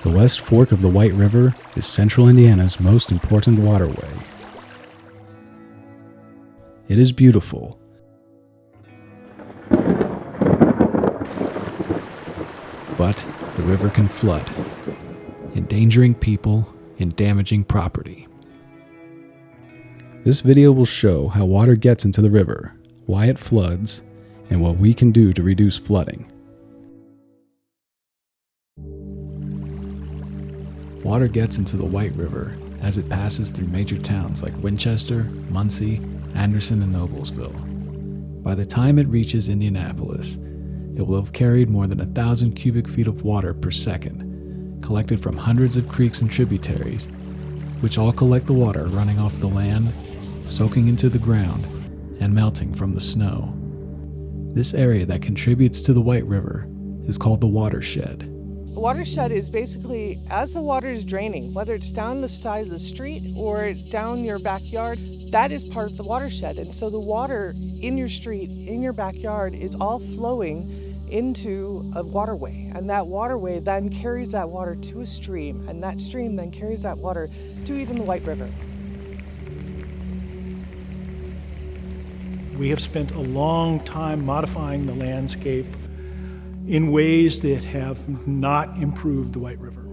The West Fork of the White River is central Indiana's most important waterway. It is beautiful, but the river can flood, endangering people and damaging property. This video will show how water gets into the river, why it floods, and what we can do to reduce flooding. Water gets into the White River as it passes through major towns like Winchester, Muncie, Anderson, and Noblesville. By the time it reaches Indianapolis, it will have carried more than 1,000 cubic feet of water per second, collected from hundreds of creeks and tributaries, which all collect the water running off the land, soaking into the ground, and melting from the snow. This area that contributes to the White River is called the watershed. A watershed is basically, as the water is draining, whether it's down the side of the street or down your backyard, that is part of the watershed. And so the water in your street, in your backyard, is all flowing into a waterway. And that waterway then carries that water to a stream, and that stream then carries that water to even the White River. We have spent a long time modifying the landscape in ways that have not improved the White River.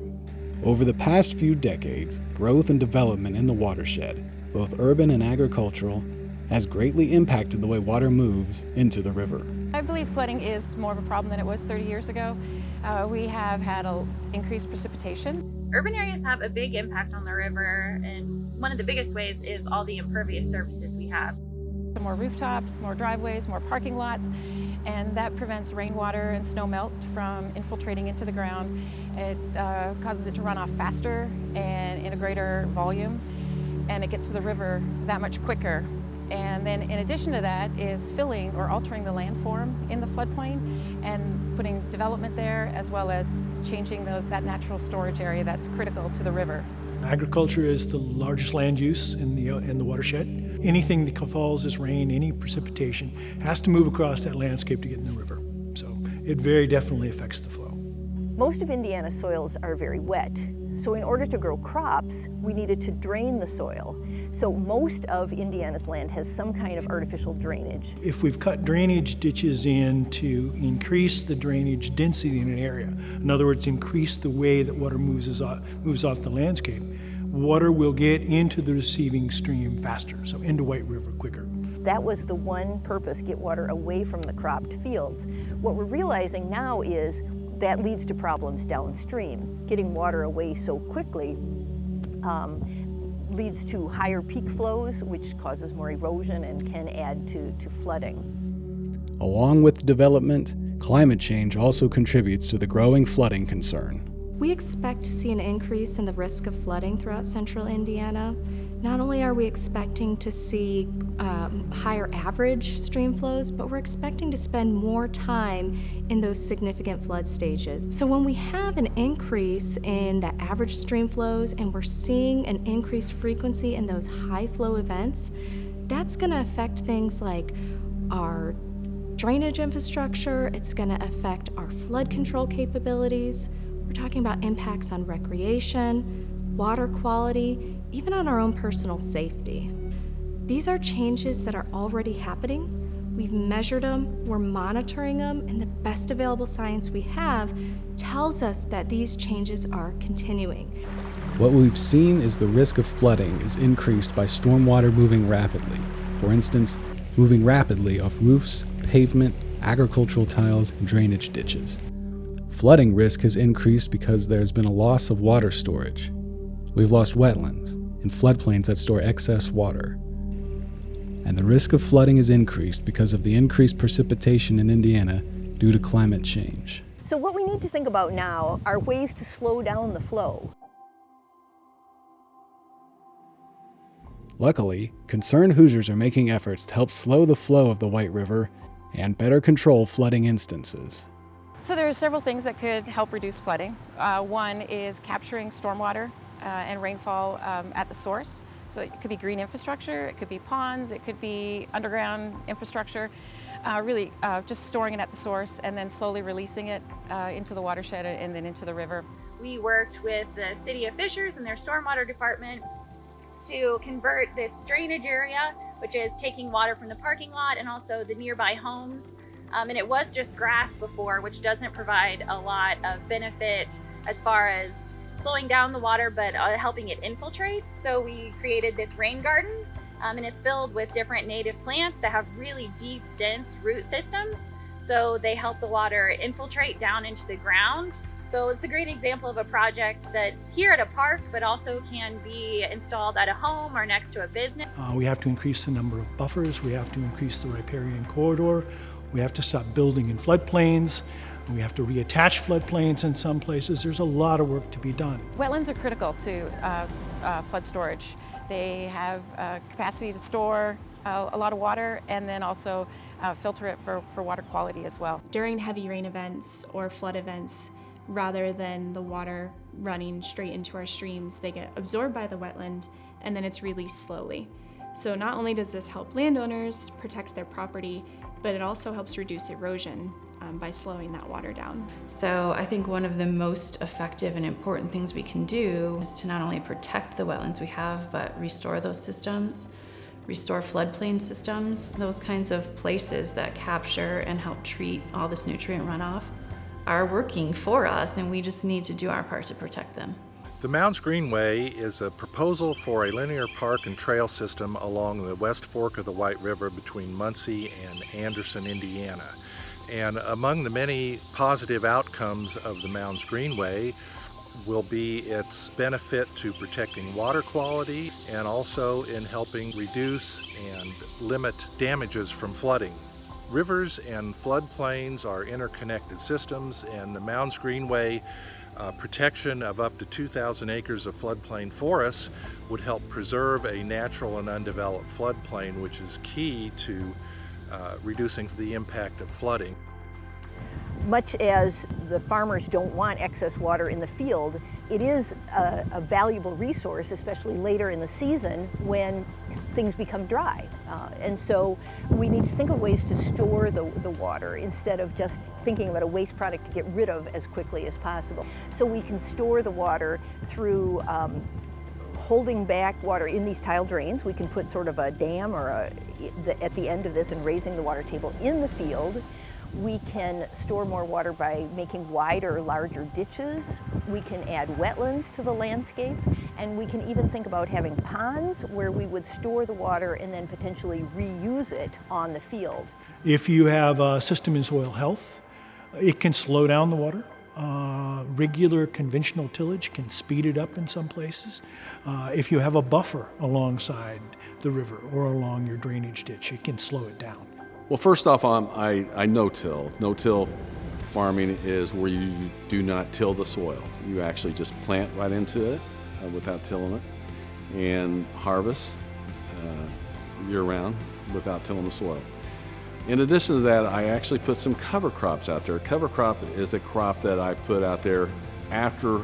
Over the past few decades, growth and development in the watershed, both urban and agricultural, has greatly impacted the way water moves into the river. I believe flooding is more of a problem than it was 30 years ago. We have had increased precipitation. Urban areas have a big impact on the river, and one of the biggest ways is all the impervious surfaces we have. More rooftops, more driveways, more parking lots, and that prevents rainwater and snow melt from infiltrating into the ground. It causes it to run off faster and in a greater volume, and it gets to the river that much quicker. And then in addition to that is filling or altering the landform in the floodplain and putting development there, as well as changing that natural storage area that's critical to the river. Agriculture is the largest land use in the watershed. Anything that falls as rain, any precipitation, has to move across that landscape to get in the river. So it very definitely affects the flow. Most of Indiana's soils are very wet. So in order to grow crops, we needed to drain the soil. So most of Indiana's land has some kind of artificial drainage. If we've cut drainage ditches in to increase the drainage density in an area, in other words, increase the way that water moves off the landscape, water will get into the receiving stream faster, so into White River quicker. That was the one purpose, get water away from the cropped fields. What we're realizing now is that leads to problems downstream. Getting water away so quickly leads to higher peak flows, which causes more erosion and can add to flooding. Along with development, climate change also contributes to the growing flooding concern. We expect to see an increase in the risk of flooding throughout central Indiana. Not only are we expecting to see higher average stream flows, but we're expecting to spend more time in those significant flood stages. So when we have an increase in that average stream flows and we're seeing an increased frequency in those high flow events, that's going to affect things like our drainage infrastructure, it's going to affect our flood control capabilities. We're talking about impacts on recreation, water quality, even on our own personal safety. These are changes that are already happening. We've measured them, we're monitoring them, and the best available science we have tells us that these changes are continuing. What we've seen is the risk of flooding is increased by stormwater moving rapidly. For instance, moving rapidly off roofs, pavement, agricultural tiles, and drainage ditches. Flooding risk has increased because there's been a loss of water storage. We've lost wetlands and floodplains that store excess water. And the risk of flooding is increased because of the increased precipitation in Indiana due to climate change. So what we need to think about now are ways to slow down the flow. Luckily, concerned Hoosiers are making efforts to help slow the flow of the White River and better control flooding instances. So there are several things that could help reduce flooding. One is capturing stormwater and rainfall at the source. So it could be green infrastructure, it could be ponds, it could be underground infrastructure. Really just storing it at the source and then slowly releasing it into the watershed and then into the river. we worked with the City of Fishers and their stormwater department to convert this drainage area, which is taking water from the parking lot and also the nearby homes. And it was just grass before, which doesn't provide a lot of benefit as far as slowing down the water, but helping it infiltrate. So we created this rain garden, and it's filled with different native plants that have really deep, dense root systems. So they help the water infiltrate down into the ground. So it's a great example of a project that's here at a park, but also can be installed at a home or next to a business. We have to increase the number of buffers. We have to increase the riparian corridor. We have to stop building in floodplains. We have to reattach floodplains in some places. There's a lot of work to be done. Wetlands are critical to flood storage. They have capacity to store a lot of water and then also filter it for water quality as well. During heavy rain events or flood events, rather than the water running straight into our streams, they get absorbed by the wetland and then it's released slowly. So not only does this help landowners protect their property, but it also helps reduce erosion by slowing that water down. So I think one of the most effective and important things we can do is to not only protect the wetlands we have, but restore those systems, restore floodplain systems. Those kinds of places that capture and help treat all this nutrient runoff are working for us, and we just need to do our part to protect them. The Mounds Greenway is a proposal for a linear park and trail system along the West Fork of the White River between Muncie and Anderson, Indiana. And among the many positive outcomes of the Mounds Greenway will be its benefit to protecting water quality and also in helping reduce and limit damages from flooding. Rivers and floodplains are interconnected systems, and the Mounds Greenway protection of up to 2,000 acres of floodplain forests would help preserve a natural and undeveloped floodplain, which is key to reducing the impact of flooding. Much as the farmers don't want excess water in the field, it is a valuable resource, especially later in the season when things become dry. And so we need to think of ways to store the water instead of just thinking about a waste product to get rid of as quickly as possible. So we can store the water through holding back water in these tile drains. We can put sort of a dam or at the end of this and raising the water table in the field. We can store more water by making wider, larger ditches. We can add wetlands to the landscape, and we can even think about having ponds where we would store the water and then potentially reuse it on the field. If you have a system in soil health, it can slow down the water. Regular conventional tillage can speed it up in some places. If you have a buffer alongside the river or along your drainage ditch, it can slow it down. Well, first off, I no-till. No-till farming is where you do not till the soil. You actually just plant right into it without tilling it and harvest year-round without tilling the soil. In addition to that, I actually put some cover crops out there. Cover crop is a crop that I put out there after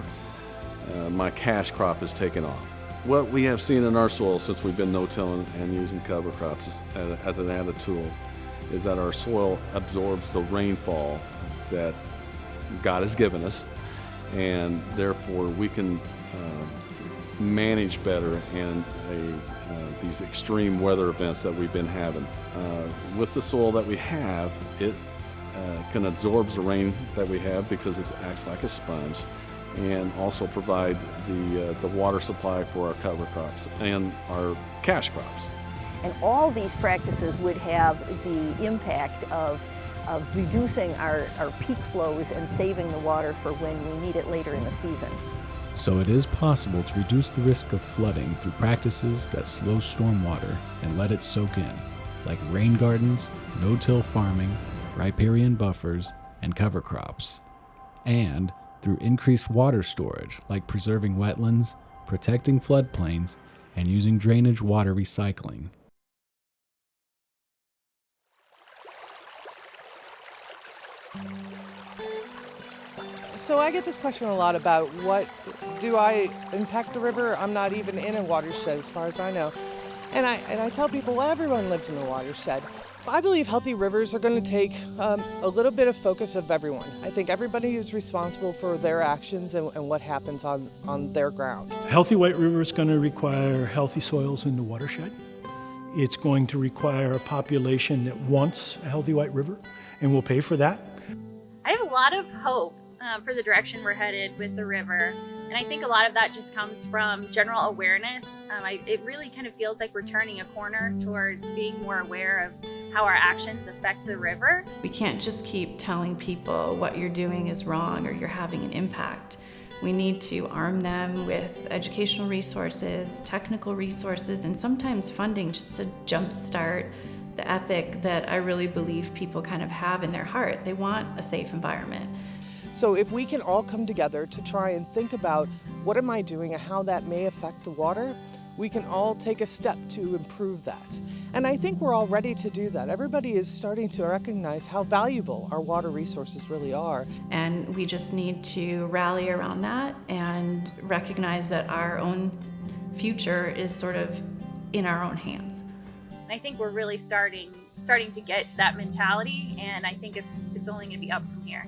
my cash crop is taken off. What we have seen in our soil since we've been no-tilling and using cover crops as an added tool is that our soil absorbs the rainfall that God has given us, and therefore we can manage better in these extreme weather events that we've been having. With the soil that we have, it can absorb the rain that we have because it acts like a sponge, and also provide the water supply for our cover crops and our cash crops. And all these practices would have the impact of reducing our peak flows and saving the water for when we need it later in the season. So it is possible to reduce the risk of flooding through practices that slow stormwater and let it soak in, like rain gardens, no-till farming, riparian buffers, and cover crops. And through increased water storage, like preserving wetlands, protecting floodplains, and using drainage water recycling. So I get this question a lot about what do I impact the river? I'm not even in a watershed as far as I know. And I tell people, well, everyone lives in the watershed. I believe healthy rivers are going to take a little bit of focus of everyone. I think everybody is responsible for their actions and what happens on their ground. A healthy white river is going to require healthy soils in the watershed. It's going to require a population that wants a healthy white river and will pay for that. I have a lot of hope for the direction we're headed with the river. And I think a lot of that just comes from general awareness. It really kind of feels like we're turning a corner towards being more aware of how our actions affect the river. We can't just keep telling people what you're doing is wrong or you're having an impact. We need to arm them with educational resources, technical resources, and sometimes funding just to jumpstart the ethic that I really believe people kind of have in their heart. They want a safe environment. So if we can all come together to try and think about what am I doing and how that may affect the water, we can all take a step to improve that. And I think we're all ready to do that. Everybody is starting to recognize how valuable our water resources really are. And we just need to rally around that and recognize that our own future is sort of in our own hands. And I think we're really starting to get to that mentality, and I think it's only going to be up from here.